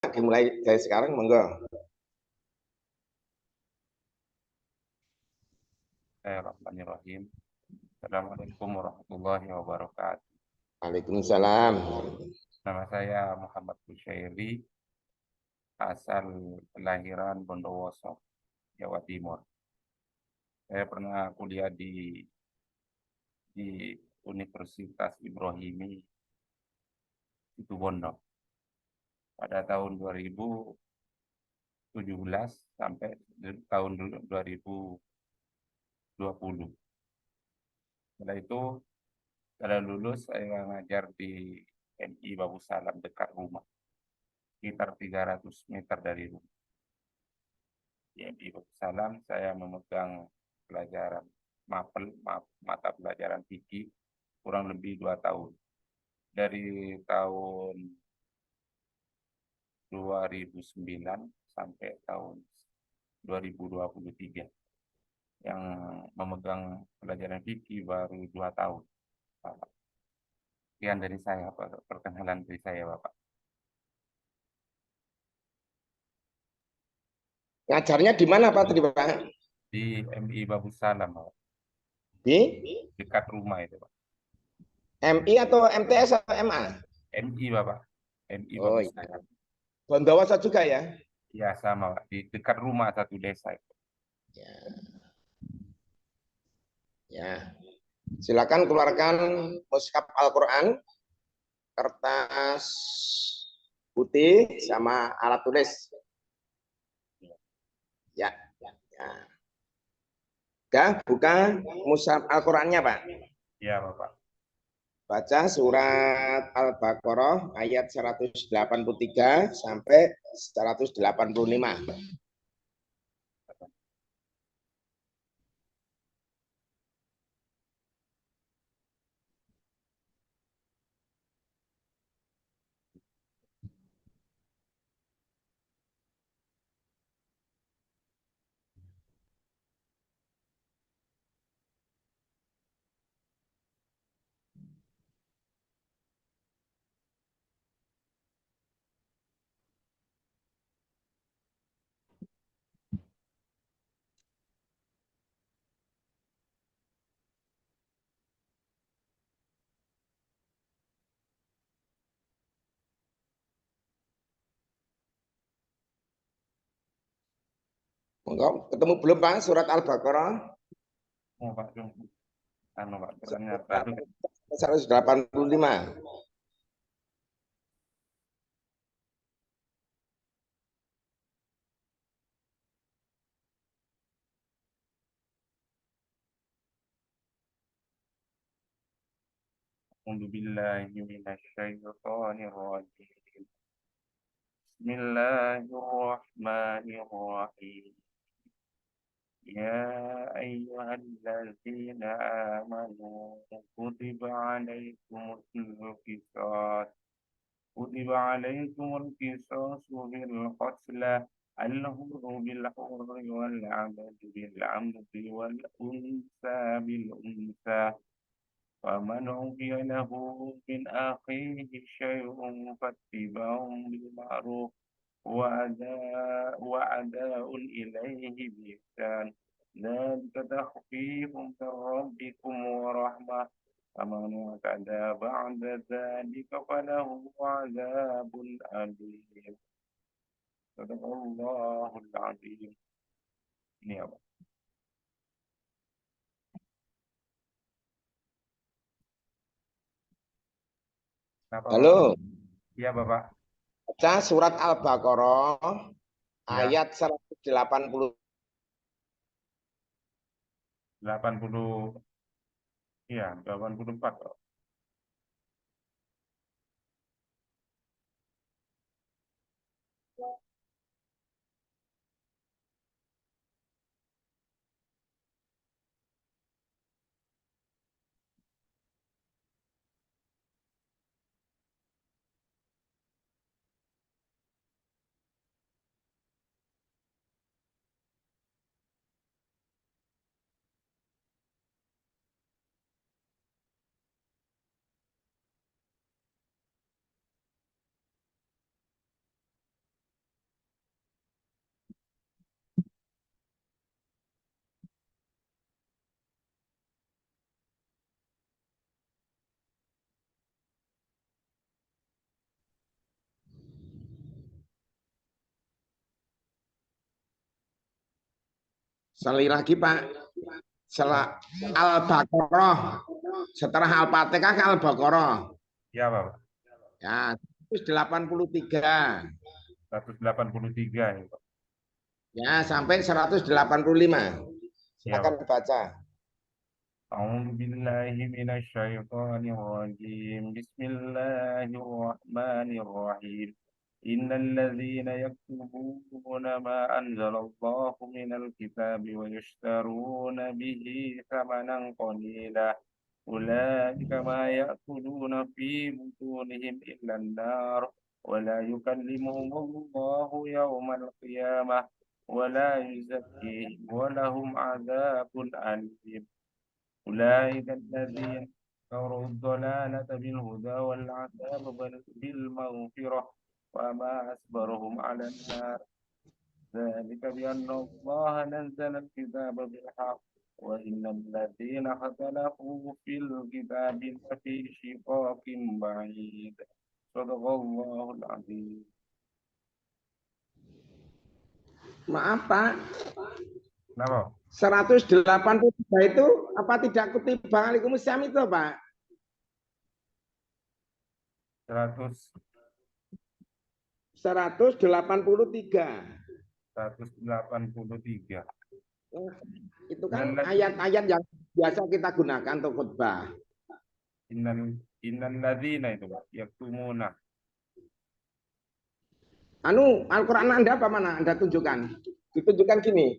dimulai dari sekarang, monggo. Bismillahirrahmanirrahim. Assalamualaikum warahmatullahi wabarakatuh. Waalaikumsalam. Nama saya Muhammad Busyairi, asal kelahiran Bondowoso, Jawa Timur. Saya pernah kuliah di Universitas Ibrahimi, Situbondo, pada tahun 2017 sampai tahun 2020. Setelah itu, setelah lulus, saya ngajar di MI Babu Salam dekat rumah, sekitar 300 meter dari rumah. Di MI Babu Salam, saya memegang pelajaran mata pelajaran fikih kurang lebih 2 tahun. Dari tahun 2009 sampai tahun 2023. Yang memegang pelajaran fikih baru 2 tahun, Bapak. Sekian dari saya, perkenalan dari saya, Bapak. Ngajarnya di mana Pak Tri, Pak? Di MI Babu Salam, Bapak. Di Dekat rumah itu, Pak. MI atau MTS atau MA? MI, Bapak. MI Oh Babu iya. Salam. Bondowoso juga ya? Ya, sama, Pak. Di dekat rumah satu desa itu. Ya, ya. Silakan keluarkan mushaf Al-Quran, kertas putih sama alat tulis. Ya, ya. Udah, buka mushaf Al-Qurannya Pak. Ya, Bapak. Baca surat Al-Baqarah ayat 183 sampai 185. Monggo, ketemu belum Pak surat Al-Baqarah? Oh, Pak, anu, Pak, ternyata 185. أعوذ بالله من الشيطان الرجيم. بسم الله الرحمن الرحيم. يا أيها الذين آمنوا كتب عليكم القصاص في القتلى، الحر بالحر والعبد بالعبد والأنثى بالأنثى، ومن عفي له من أخيه شيء فاتباع بالمعروف وأداء إليه بإحسان، ذلك تخفيف من ربكم ورحمة، فمن اعتدى بعد ذلك فله عذاب أليم. صدق الله العظيم. Ini apa? Kenapa, Bapak? Halo, Iya, Bapak. baca surat Al-Baqarah Ya, ayat 180. 80, iya, 84, Pak. Sekali lagi Pak. Al-Baqarah. Setelah Al-Fatihah ke Al-Baqarah. Ya, Bapak. Ya, 183. 183 ya, Pak. Ya, sampai 185. Ya, Silakan Bapak. baca. أعوذ بالله من الشيطان الرجيم بسم الله الرحمن الرحيم إن الذين يكتبون ما أنزل الله من الكتاب ويشترون به ثمنا قليلا أولئك ما يأكلون في بطونهم إلا النار ولا يكلمهم الله يوم القيامة ولا يزكيهم ولهم عذاب أليم أولئك الذين اشتروا الضلالة بالهدى والعذاب بالمغفرة وما أصبرهم على النار ذلك بأن الله نزل الكتاب بالحق وإن الذين اختلفوا في الكتاب لفي شقاق بعيد صدق الله العظيم. Maaf Pak, Kenapa? 183 itu apa tidak kutiba Waalaikumsalam itu Pak? 100, 183. 183. Itu kan ayat-ayat yang biasa kita gunakan untuk khutbah. Innal ladzina itu Pak, yaktumuna. Al-Quran Anda apa mana? Anda tunjukkan. Ditunjukkan gini.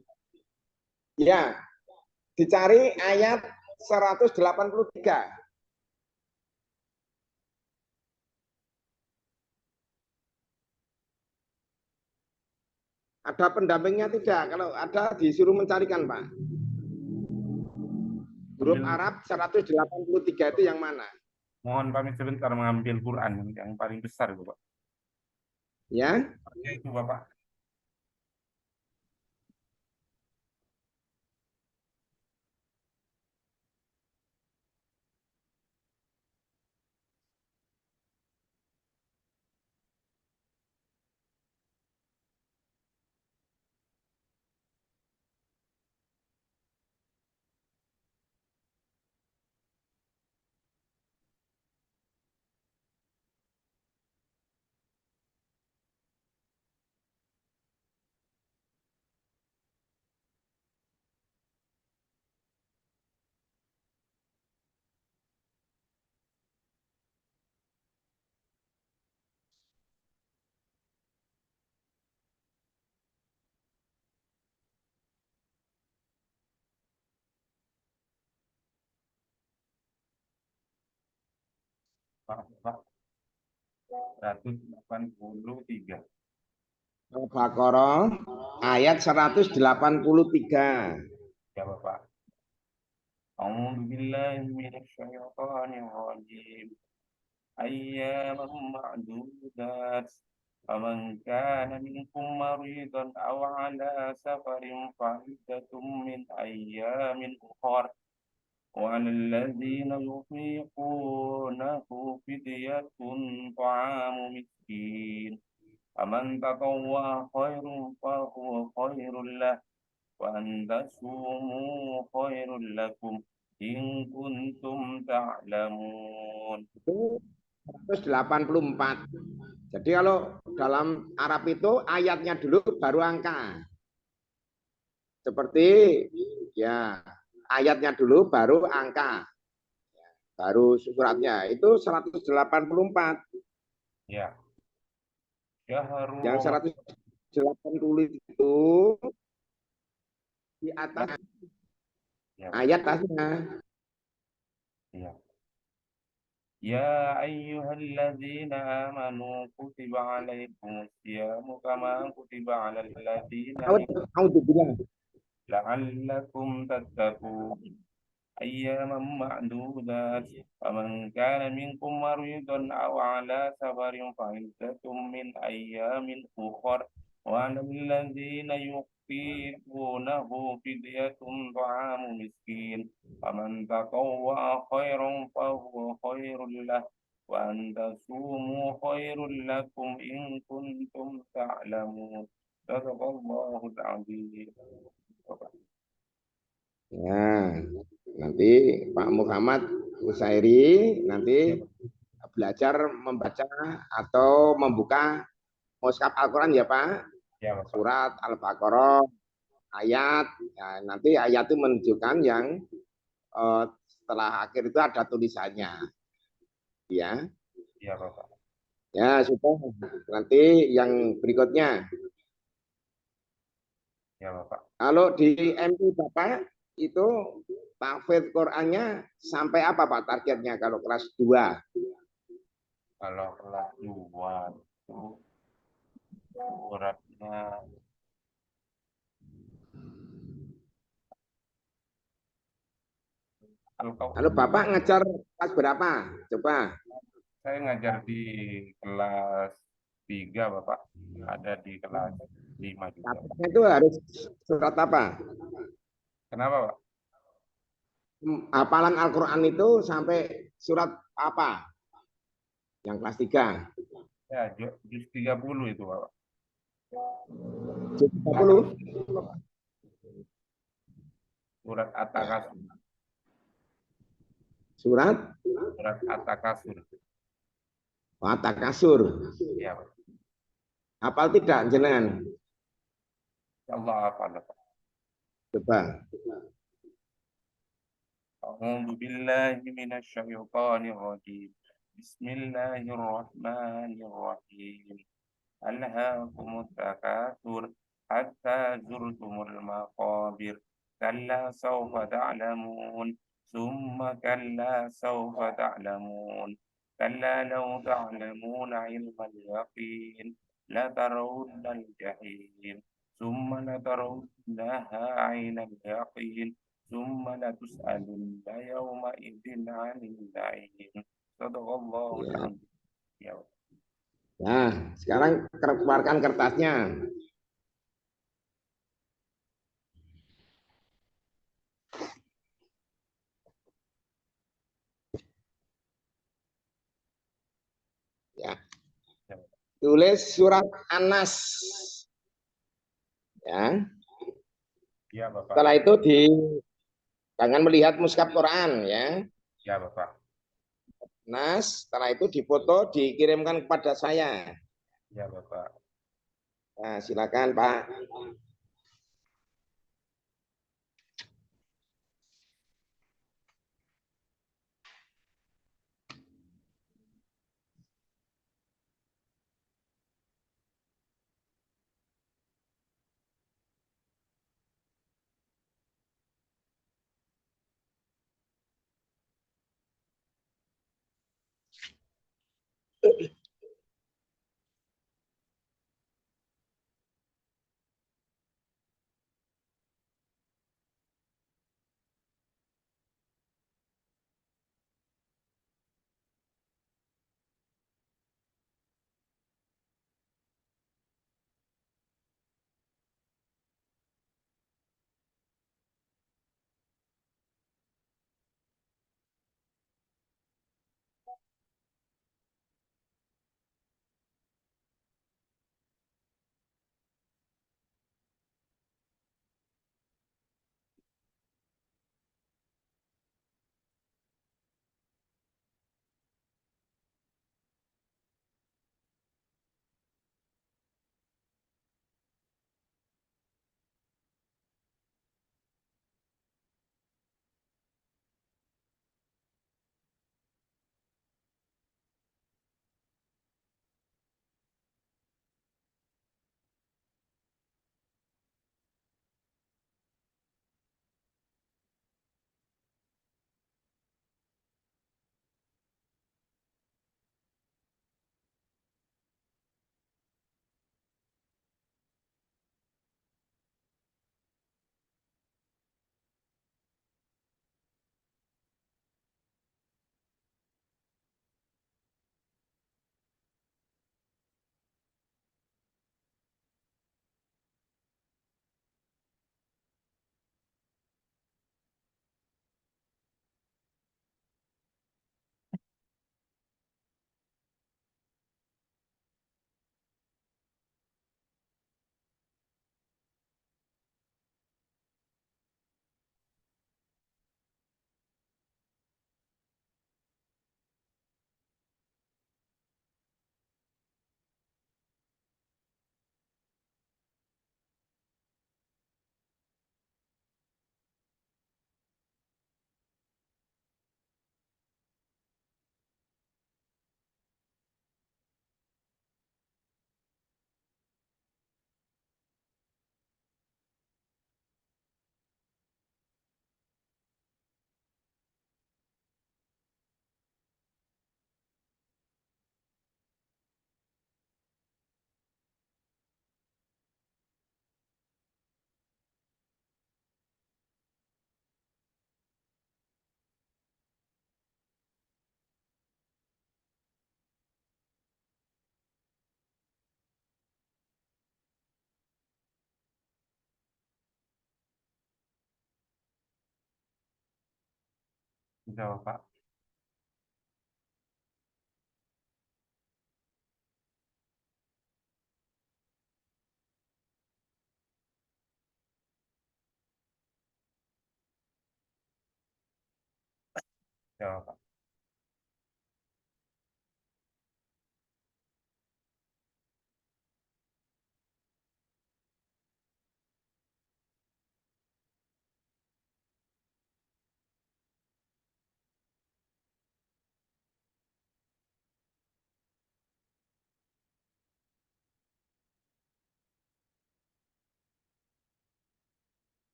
Ya, dicari ayat 183. Ada pendampingnya tidak? Kalau ada disuruh mencarikan, Pak. Huruf Arab 183 itu yang mana? Mohon kami sebentar mengambil Quran yang paling besar itu Pak. Ya. Ya itu Bapak. Pak. 183. Al-Baqarah ayat 183. Ya Bapak. A'udzu billahi minasy syaithanir rajim. Ayyaman ma'dudat. Faman kana minkum maridan aw 'ala safarin fa iddatun min ayyamin ukhra. وعلى الذين يطيقونه فدية طعام مسكين فمن تطوع خير فهو خير له وأن تصوموا خير لكم إن كنتم تعلمون. Itu 184. Jadi kalau dalam Arab itu ayatnya dulu baru angka. Seperti ya, ayatnya dulu baru angka. Baru suratnya itu 184. Ya. Syahrul Yang Ramadan. 180 itu di atas Ya, ayat atasnya. ya. يا أيها الذين آمنوا كتب عليكم الصيام كما كتب على الذين من Alhamdulillah. لعلكم تتقون أياما معدودات فمن كان منكم مريضا أو على سفر فعدة من أيام أخر وعلى الذين يطيقونه فدية طعام مسكين فمن تطوع خيرا فهو خير له وأن تصوموا خير لكم إن كنتم تعلمون صدق الله العظيم. Ya, nanti Pak Muhammad Usairi nanti belajar membaca atau membuka mushaf Al-Quran ya Pak. Ya, Bapak. Surat Al-Baqarah ayat. Ya, nanti ayat itu menunjukkan yang setelah akhir itu ada tulisannya. Ya, Ya, Bapak. ya sudah. Nanti yang berikutnya. Ya, Bapak. Kalau di MI Bapak itu tahfidz Qurannya sampai apa Pak targetnya kalau kelas 2? Kalau kelas 2 itu suratnya Kalau Al-Qaur'an. Bapak ngajar kelas berapa? Coba. Saya ngajar di kelas 3, Bapak. Ada di kelas 5 juga. Targetnya itu harus surat apa? Kenapa, Pak? Hafalan Al-Quran itu sampai surat apa? Yang kelas 3. Ya, juz 30 itu, Bapak. Juz 30. Surat Ya. At-Takasur. Surat Surat At-Takasur. At-Takasur. Ya, Pak. Hafal tidak jenengan? Allah hafal, Pak. Coba. أعوذ بالله من الشيطان الرجيم. بسم الله الرحمن الرحيم. ألهاكم التكاثر حتى زرتم المقابر. كلا سوف تعلمون ثم كلا سوف تعلمون. كلا لو تعلمون علم اليقين لترون الجحيم ثم لترونها عين اليقين ثم لتسألن يومئذ عن النعيم. صدق الله Ya. العظيم. Ya, Nah, sekarang keluarkan kertasnya. Ya. ya, Tulis surat An-Nas. Ya. ya, Bapak. Setelah itu jangan melihat mushaf Quran ya. Ya, Bapak. Nas, setelah itu difoto dikirimkan kepada saya. Ya, Bapak. Nah, silakan Pak. Sudah Bapak. Sudah Bapak.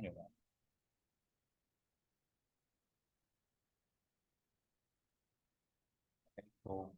Iya, Pak. Itu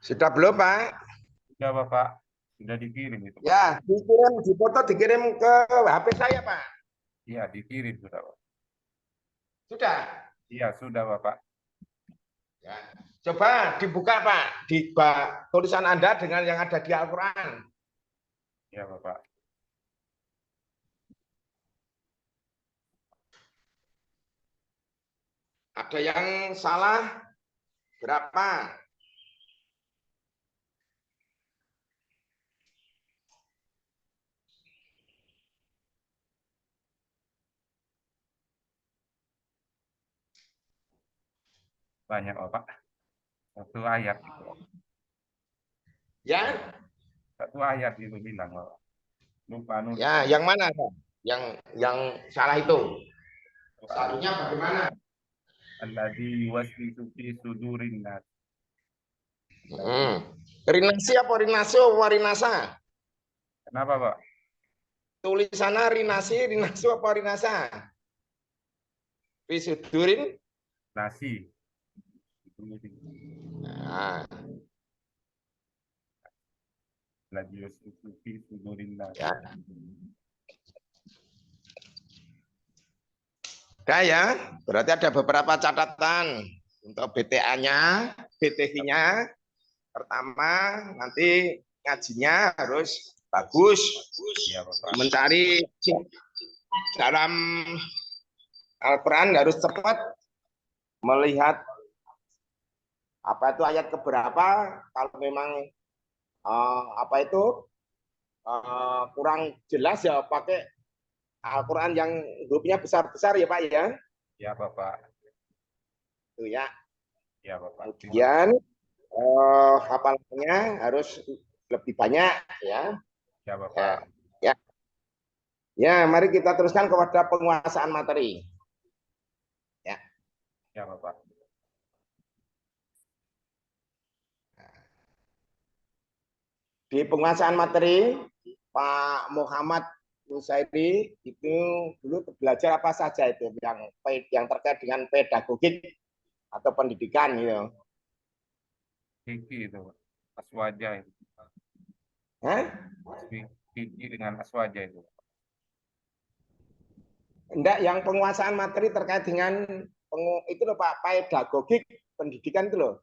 Sudah belum, Pak? sudah Bapak. Sudah dikirim itu Pak. Ya, dikirim, dipoto dikirim ke HP saya, Pak. Iya, dikirim sudah Pak. Sudah. Iya, sudah Bapak. Ya. Coba dibuka, Pak, di tulisan Anda dengan yang ada di Al-Quran. Iya Bapak. Ada yang salah berapa? Banyak Bapak. Satu ayat itu. Ya, Satu ayat itu bilang Bapak. Lupa nulis. ya, yang mana, Pak? Yang salah itu. Soal Satunya bagaimana? alladzi yuwaswisu fi sudurin nas. Rinasi apa rinaso apa rinasa? Kenapa Pak? Tulisannya rinasi, rinasu apa rinasa? Visudurin. Nasi. Nah, Alladzi yuwaswisu fi sudurin nas. ya. Nah, ya, berarti ada beberapa catatan untuk BTA-nya, BTH-nya. Pertama, nanti ngajinya harus bagus, Iya Bapak. mencari dalam Al-Quran harus cepat melihat apa itu ayat keberapa. Kalau memang apa itu kurang jelas ya pakai Al-Quran yang hurufnya besar-besar ya Pak ya. Iya Bapak. Itu ya. Iya Bapak. Kemudian hafalannya harus lebih banyak ya. Iya Ya, Bapak. ya. Ya, mari kita teruskan kepada penguasaan materi. Ya, Bapak. Di penguasaan materi, Pak Muhammad Nusairi itu dulu belajar apa saja itu yang terkait dengan pedagogik atau pendidikan gitu. Kiki itu, Aswaja itu. Hah? Kiki dengan Aswaja itu. Enggak, yang penguasaan materi terkait dengan itu loh Pak, pedagogik pendidikan itu loh.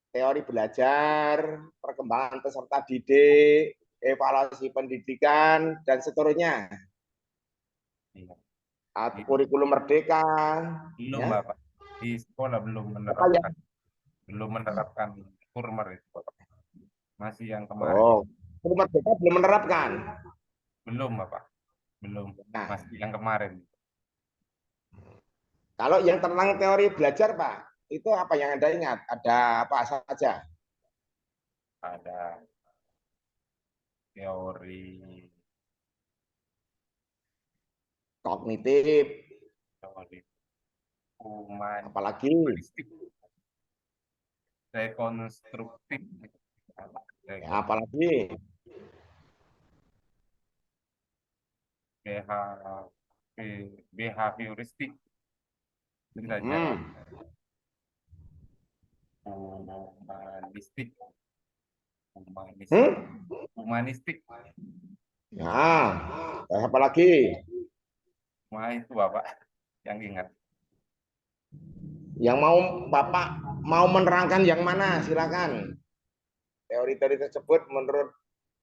Teori belajar, perkembangan peserta didik, evaluasi pendidikan, dan seterusnya. Iya. Atau kurikulum merdeka. Belum, Ya. Bapak. Di sekolah Apa yang belum menerapkan kurmer itu, Bapak. Masih yang kemarin. Oh, kurikulum merdeka belum menerapkan. Belum, Bapak. Belum. Nah, Masih yang kemarin. kalau yang tentang teori belajar, Pak, itu apa yang Anda ingat? Ada apa saja? Ada teori, Kognitif, teori apalagi humanistik, rekonstruktif, ya, apalagi behavioristik, belajar hmm. humanistik, humanistik, Hmm? humanistik. Ya, apalagi Wah, itu Bapak yang ingat. yang mau Bapak mau menerangkan yang mana? Silakan. Teori-teori tersebut menurut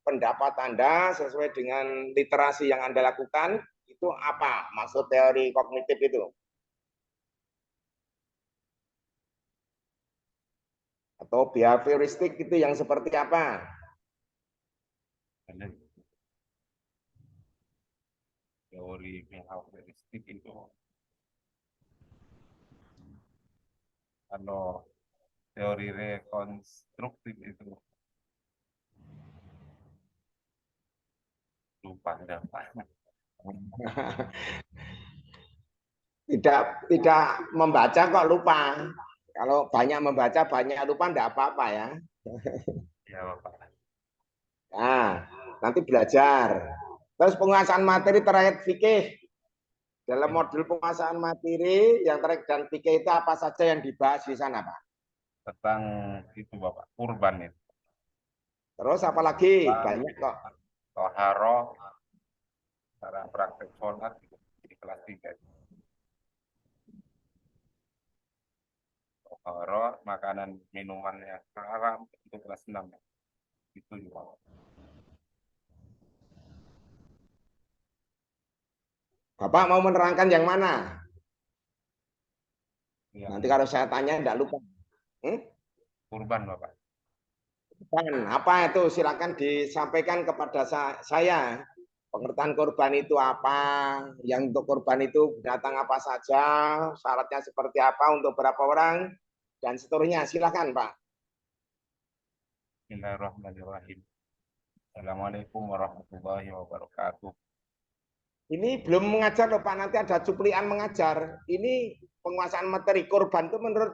pendapat Anda sesuai dengan literasi yang Anda lakukan itu apa? Maksud teori kognitif itu? Atau behavioristik itu yang seperti apa? Ada teori behavioristik itu, kalau teori rekonstruktif itu lupa ada Pak. Tidak membaca kok lupa. Kalau banyak membaca banyak lupa enggak apa-apa ya. Ya Bapak. Nah, nanti belajar. Terus penguasaan materi terkait fikih. Dalam modul penguasaan materi yang terkait dengan fikih itu apa saja yang dibahas di sana, Pak? Tentang itu Bapak, kurban itu. Terus apa lagi? Kurban, Banyak kok. toharo, cara praktek sholat itu di kelas 3. Toharo, makanan minuman yang haram itu kelas 6. Itu juga. Bapak mau menerangkan yang mana? Nanti Yang kalau saya tanya enggak lupa. Hmm? kurban Bapak. Apa itu? Silakan disampaikan kepada saya. Pengertian korban itu apa? Yang untuk korban itu binatang apa saja? Syaratnya seperti apa? Untuk berapa orang? Dan seterusnya. Silakan, Pak. Bismillahirrahmanirrahim. Assalamualaikum warahmatullahi wabarakatuh. Ini belum mengajar loh Pak, nanti ada cuplian mengajar. Ini penguasaan materi korban itu menurut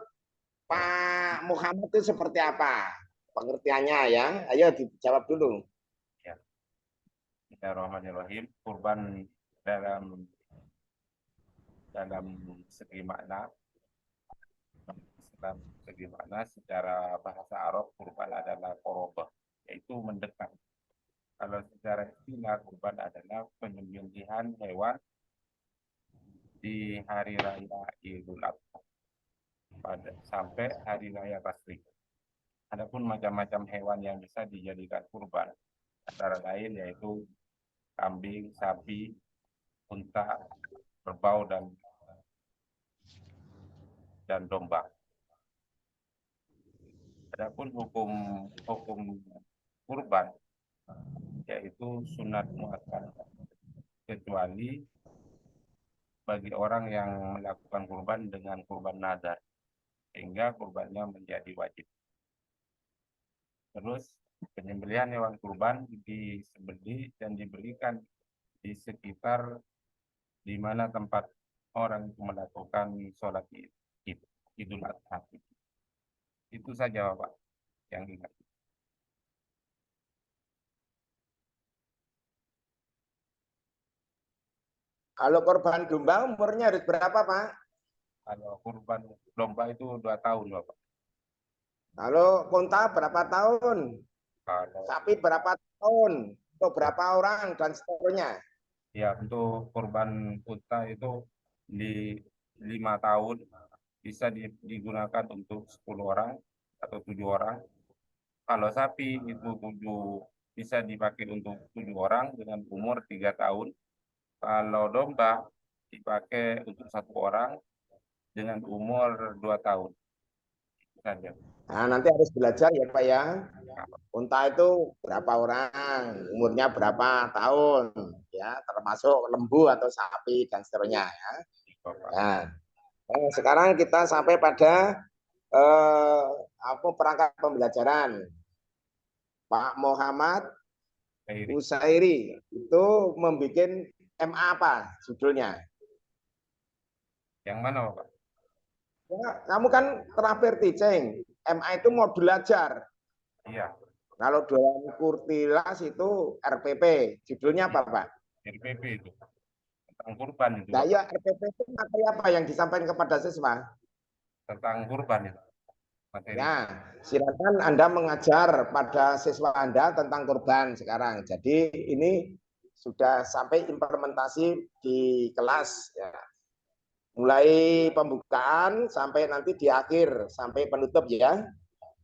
Pak Muhammad itu seperti apa? Pengertiannya ya. Ayo dijawab dulu. Ya. Bismillahirrahmanirrahim. Kurban dalam dalam segi makna, dalam segi makna secara bahasa Arab kurban adalah korobah, yaitu mendekat. Kalau secara istilah kurban adalah penyembelihan hewan di hari raya Idul Adha pada sampai hari raya Tasrik. Adapun macam-macam hewan yang bisa dijadikan kurban antara lain yaitu kambing, sapi, unta, kerbau dan domba. Adapun hukum hukum kurban yaitu sunat muakkad, kecuali bagi orang yang melakukan kurban dengan kurban nazar sehingga kurbannya menjadi wajib. Terus penyembelihan hewan kurban disembelih dan diberikan di sekitar di mana tempat orang itu melakukan sholat id. Idul Adha. Itu saja Bapak yang ingat. Kalau korban domba umurnya harus berapa, Pak? Kalau kurban domba itu 2 tahun Bapak. Kalau unta berapa tahun? Kalau Sapi berapa tahun? Untuk berapa orang dan seterusnya? ya untuk kurban unta itu di 5 tahun bisa digunakan untuk 10 orang atau 7 orang. Kalau sapi itu bisa dipakai untuk 7 orang dengan umur 3 tahun. Kalau domba dipakai untuk 1 orang dengan umur 2 tahun saja. Nah, nanti harus belajar ya, Pak ya. Nah, Unta itu berapa orang, umurnya berapa tahun, ya, termasuk lembu atau sapi dan seterusnya. Ya. Bapak. Nah, sekarang kita sampai pada apa perangkat pembelajaran. Pak Muhammad Kairi. Usairi itu membuat MA apa judulnya? Yang mana Bapak? Ya, kamu kan terakhir teaching, MA itu modul ajar. Iya, Kalau dalam Kurtilas itu RPP, judulnya apa, Pak? RPP itu tentang kurban itu Nah, Bapak. ya RPP itu materi apa yang disampaikan kepada siswa? Tentang kurban itu materi. Ya, silakan Anda mengajar pada siswa Anda tentang kurban sekarang. Jadi ini sudah sampai implementasi di kelas. Ya. Mulai pembukaan sampai nanti di akhir, sampai penutup ya.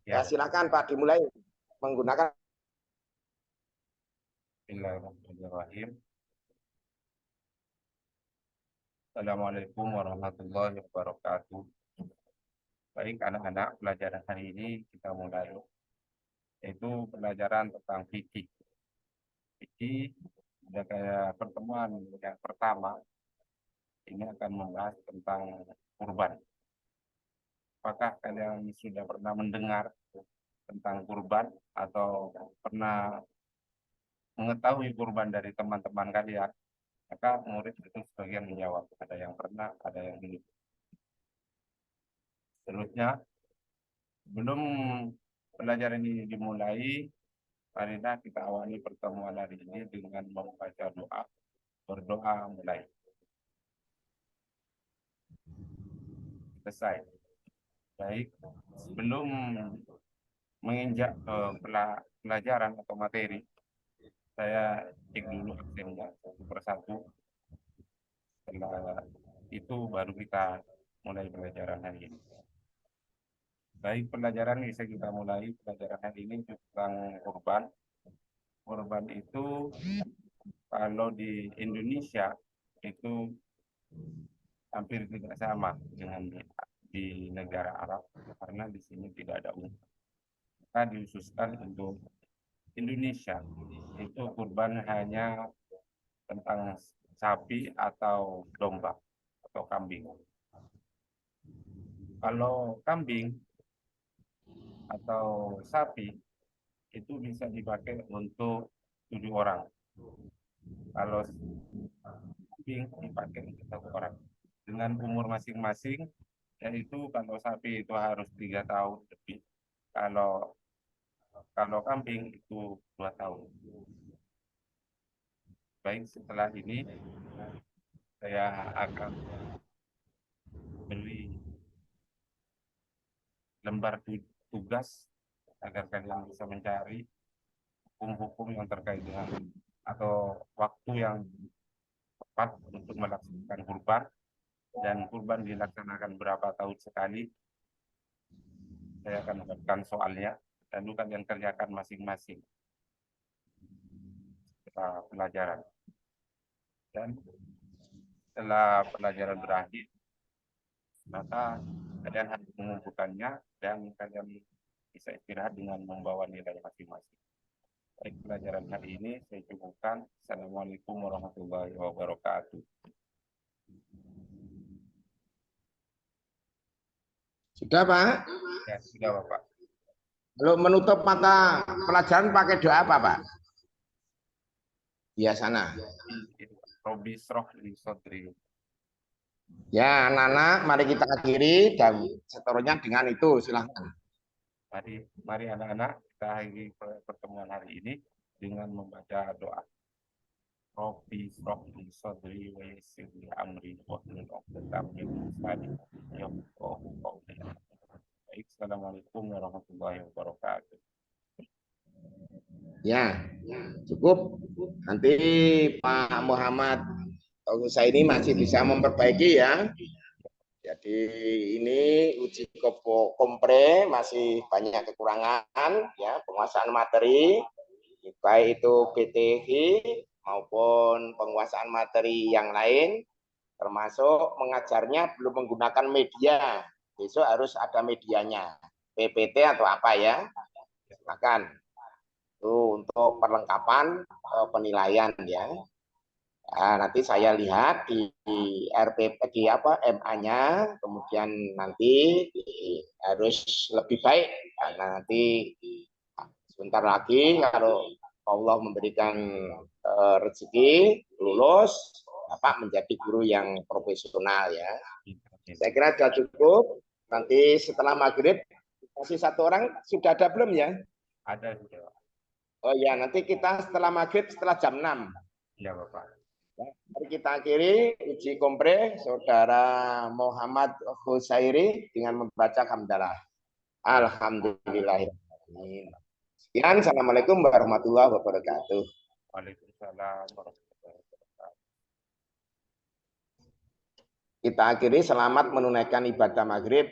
Ya, Ya, silakan Pak dimulai menggunakan. Bismillahirrahmanirrahim. Assalamualaikum warahmatullahi wabarakatuh. Baik anak-anak, pelajaran hari ini kita mulai, yaitu pelajaran tentang fikih. Fikih sudah kayak pertemuan yang pertama, ini akan membahas tentang kurban. Apakah kalian sudah pernah mendengar tentang kurban atau pernah mengetahui kurban dari teman-teman kalian? Maka murid itu sebagian menjawab, ada yang pernah, ada yang belum. Seterusnya, sebelum pelajaran ini dimulai, marilah kita awali pertemuan hari ini dengan membaca doa, berdoa mulai. Selesai. Baik, sebelum menginjak pelajaran atau materi, saya cek dulu absennya satu persatu. Setelah itu baru kita mulai pelajaran hari ini. Baik, pelajaran bisa kita mulai. Pelajaran hari ini tentang kurban. Kurban itu kalau di Indonesia itu hampir tidak sama dengan di negara Arab karena di sini tidak ada umat. Maka diususkan untuk Indonesia itu kurban hanya tentang sapi atau domba atau kambing. Kalau kambing atau sapi itu bisa dipakai untuk 7 orang. Kalau kambing dipakai untuk 1 orang dengan umur masing-masing, yaitu kalau sapi itu harus 3 tahun lebih, kalau kalau kambing itu 2 tahun. Baik, setelah ini saya akan beri lembar tugas agar kalian bisa mencari hukum-hukum yang terkait dengan atau waktu yang tepat untuk melaksanakan kurban, dan kurban dilaksanakan berapa tahun sekali. Saya akan buatkan soalnya, lalu kalian kerjakan masing-masing setelah pelajaran. Dan setelah pelajaran berakhir, maka kalian harus mengumpulkannya dan kalian bisa istirahat dengan membawa nilai masing-masing. Baik, pelajaran hari ini saya cukupkan. Assalamualaikum warahmatullahi wabarakatuh. Sudah Pak? Ya, sudah Bapak. Kalau menutup mata pelajaran pakai doa apa Pak? Iya sana. Robi sroh li sodri Ya, anak-anak, mari kita akhiri dan seterusnya dengan itu, silahkan. Mari anak-anak kita akhiri pertemuan hari ini dengan membaca doa. Robbi Robbi Sodri wa yassir li amri wahlul 'uqdatam min lisani yafqahu qawli. Baik, assalamualaikum warahmatullahi wabarakatuh. Ya, cukup. Nanti Pak Muhammad saya ini masih bisa memperbaiki ya. Jadi ini uji kompre masih banyak kekurangan ya, penguasaan materi baik itu PTH maupun penguasaan materi yang lain, termasuk mengajarnya belum menggunakan media. Besok harus ada medianya, PPT atau apa ya. Silakan. Itu untuk perlengkapan penilaian ya. Nah, nanti saya lihat di RPP di apa MA-nya, kemudian nanti harus lebih baik karena nanti sebentar lagi kalau Allah memberikan rezeki lulus, Bapak menjadi guru yang profesional ya. Saya kira sudah cukup. Nanti setelah maghrib masih satu orang sudah ada belum ya? Ada juga. Oh ya, nanti kita setelah maghrib setelah jam 6. Ya Bapak. Mari kita akhiri uji kompre Saudara Muhammad Husairi dengan membaca hamdalah. Alhamdulillah. Sekian, assalamualaikum warahmatullahi wabarakatuh. Waalaikumsalam warahmatullahi wabarakatuh. Kita akhiri selamat menunaikan ibadah maghrib.